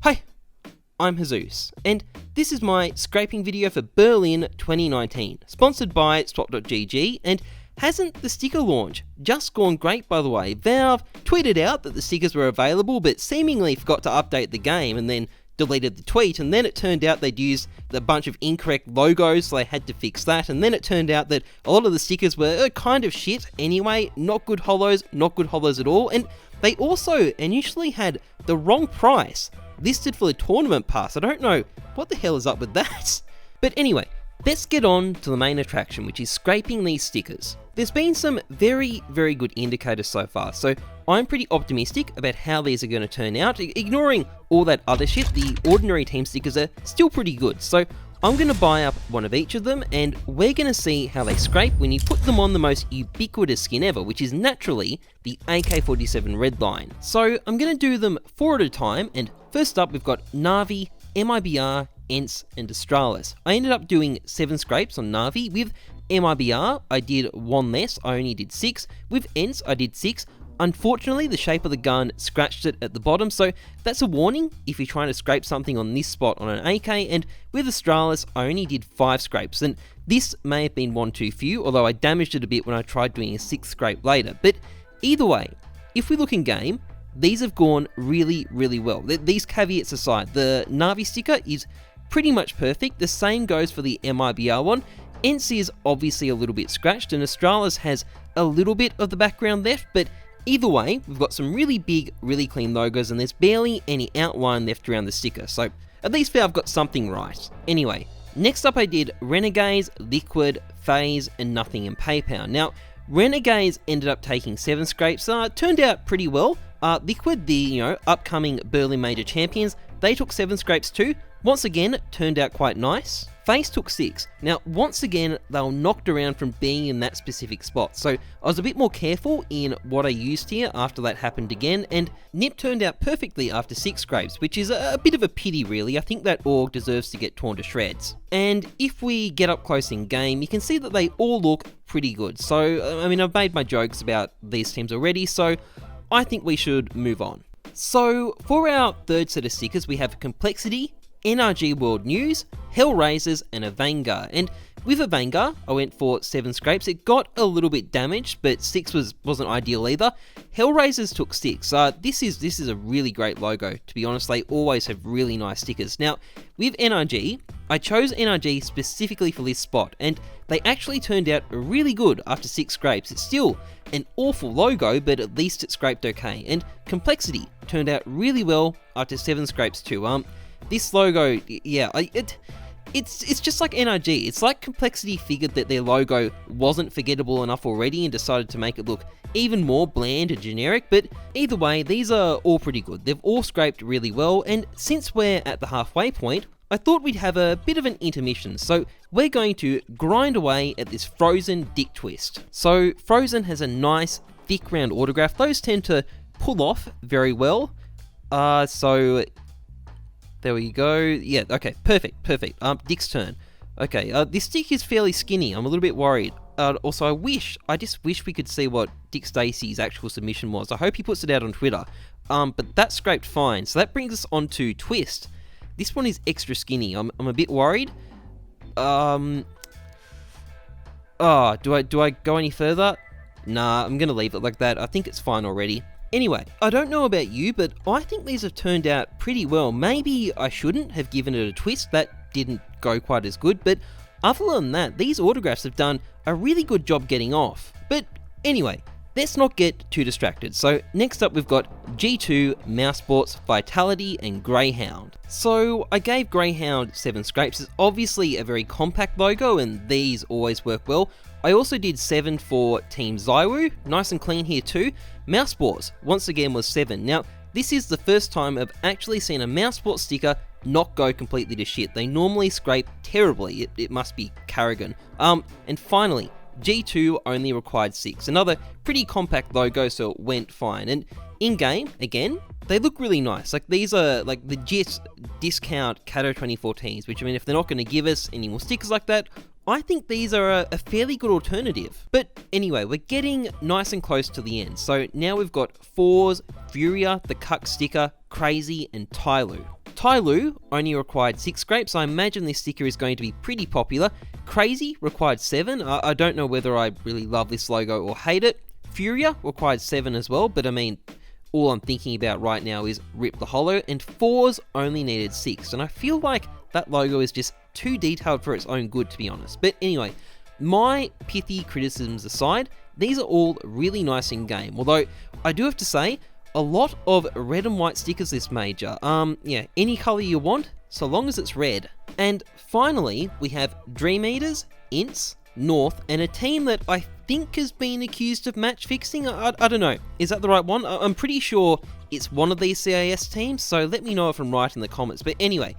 Hi, I'm Heyzeus, and this is my scraping video for Berlin 2019, sponsored by swap.gg, and hasn't the sticker launch just gone great, by the way? Valve tweeted out that the stickers were available, but seemingly forgot to update the game and then deleted the tweet, and then it turned out they'd used a bunch of incorrect logos, so they had to fix that, and then it turned out that a lot of the stickers were kind of shit anyway, not good holos at all, and they also initially had the wrong price listed for the tournament pass. I don't know what the hell is up with that. But anyway, let's get on to the main attraction, which is scraping these stickers. There's been some very good indicators so far, so I'm pretty optimistic about how these are going to turn out. Ignoring all that other shit, the ordinary team stickers are still pretty good, so I'm going to buy up one of each of them, and we're going to see how they scrape when you put them on the most ubiquitous skin ever, which is naturally the AK-47 Redline. So I'm going to do them 4 at a time, and first up we've got Na'Vi, MIBR, ENCE, and Astralis. I ended up doing 7 scrapes on Na'Vi. With MIBR, I did 1 less, I only did 6. With ENCE, I did 6. Unfortunately, the shape of the gun scratched it at the bottom, so that's a warning if you're trying to scrape something on this spot on an AK, and with Astralis, I only did 5 scrapes, and this may have been one too few, although I damaged it a bit when I tried doing a 6th scrape later. But either way, if we look in game, these have gone really well. These caveats aside, the Na'Vi sticker is pretty much perfect. The same goes for the MIBR one. ENCE is obviously a little bit scratched, and Astralis has a little bit of the background left, but either way, we've got some really big, really clean logos, and there's barely any outline left around the sticker, so at least I've got something right. Anyway, next up I did Renegades, Liquid, FaZe, and Nothing in PayPal. Now, Renegades ended up taking 7 scrapes, turned out pretty well. Liquid, the upcoming Berlin Major champions, they took 7 scrapes too. Once again, turned out quite nice. FaZe took 6. Now, once again, they were knocked around from being in that specific spot, so I was a bit more careful in what I used here after that happened again, and Nip turned out perfectly after 6 scrapes, which is a bit of a pity really. I think that org deserves to get torn to shreds. And if we get up close in game, you can see that they all look pretty good. So, I mean, I've made my jokes about these teams already, so I think we should move on. So, for our third set of stickers, we have Complexity, NRG World News, Hellraisers, and a Vanguard. And with a Vanguard, I went for 7 scrapes. It got a little bit damaged, but 6 wasn't ideal either. Hellraisers took 6. This is a really great logo, to be honest. They always have really nice stickers. Now, with NRG, I chose NRG specifically for this spot, and they actually turned out really good after 6 scrapes. It's still an awful logo, but at least it scraped okay. And Complexity turned out really well after 7 scrapes too. This logo, yeah, it's just like NRG. It's like Complexity figured that their logo wasn't forgettable enough already and decided to make it look even more bland and generic, but either way, these are all pretty good. They've all scraped really well, and since we're at the halfway point, I thought we'd have a bit of an intermission, so we're going to grind away at this Frozen Dick Twist. So Frozen has a nice, thick round autograph. Those tend to pull off very well, so there we go. Yeah, okay, perfect. Dick's turn. Okay, this Dick is fairly skinny. I'm a little bit worried. Also, I just wish we could see what Dick Stacey's actual submission was. I hope he puts it out on Twitter. But that scraped fine. So that brings us on to Twist. This one is extra skinny. I'm a bit worried. Do I go any further? Nah, I'm gonna leave it like that. I think it's fine already. Anyway, I don't know about you, but I think these have turned out pretty well. Maybe I shouldn't have given it a twist, that didn't go quite as good, but other than that, these autographs have done a really good job getting off. But anyway, let's not get too distracted. So next up we've got G2, Mousesports, Vitality, and Greyhound. So I gave Greyhound 7 scrapes. It's obviously a very compact logo, and these always work well. I also did 7 for Team Zywoo, nice and clean here too. Mousesports, once again, was 7. Now, this is the first time I've actually seen a Mousesports sticker not go completely to shit. They normally scrape terribly. It must be Carrigan. And finally, G2 only required 6. Another pretty compact logo, so it went fine. And in-game, again, they look really nice. Like, these are like legit discount Kato 2014s, which, I mean, if they're not going to give us any more stickers like that, I think these are a fairly good alternative. But anyway, we're getting nice and close to the end. So now we've got Fours, Furia, the Cuck sticker, Crazy, and Tyloo. Tyloo only required 6 scrapes. I imagine this sticker is going to be pretty popular. Crazy required 7. I don't know whether I really love this logo or hate it. Furia required 7 as well, but I mean, all I'm thinking about right now is Rip the Holo, and Fours only needed 6, and I feel like that logo is just too detailed for its own good, to be honest. But anyway, my pithy criticisms aside, these are all really nice in game, although I do have to say, a lot of red and white stickers this major. Yeah, any colour you want, so long as it's red. And finally, we have Dream Eaters, Ints, North, and a team that I think has been accused of match fixing. I don't know, is that the right one? I'm pretty sure it's one of these CIS teams, so let me know if I'm right in the comments. But anyway,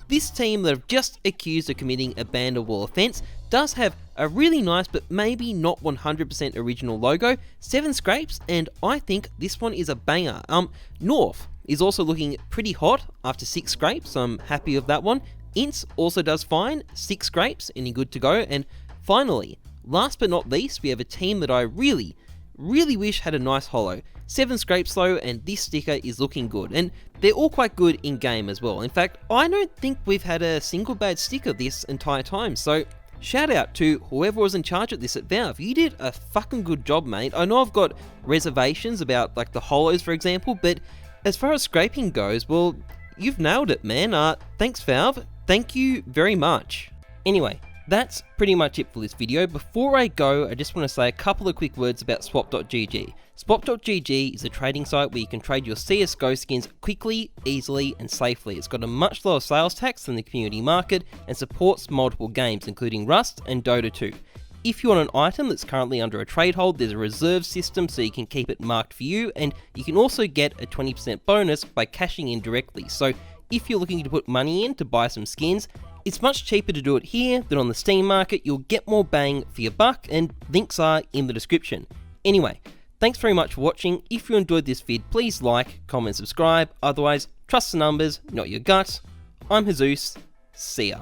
this team that have just accused of committing a Banderwall offence does have a really nice but maybe not 100% original logo, 7 scrapes, and I think this one is a banger. North is also looking pretty hot after 6 scrapes, I'm happy with that one. Ints also does fine, 6 scrapes, and you're good to go. And finally, last but not least, we have a team that I really wish had a nice holo. 7 scrapes though, and this sticker is looking good, and they're all quite good in game as well. In fact, I don't think we've had a single bad sticker this entire time, so shout out to whoever was in charge of this at Valve. You did a fucking good job, mate. I know I've got reservations about like the holos, for example, but as far as scraping goes, well, you've nailed it, man. Thanks, Valve. Thank you very much. Anyway, that's pretty much it for this video. Before I go, I just want to say a couple of quick words about swap.gg. Swap.gg is a trading site where you can trade your CSGO skins quickly, easily, and safely. It's got a much lower sales tax than the community market and supports multiple games, including Rust and Dota 2. If you want an item that's currently under a trade hold, there's a reserve system so you can keep it marked for you, and you can also get a 20% bonus by cashing in directly. So if you're looking to put money in to buy some skins, it's much cheaper to do it here than on the Steam market. You'll get more bang for your buck, and links are in the description. Anyway, thanks very much for watching. If you enjoyed this vid, please like, comment, subscribe. Otherwise, trust the numbers, not your gut. I'm Heyzeus. See ya.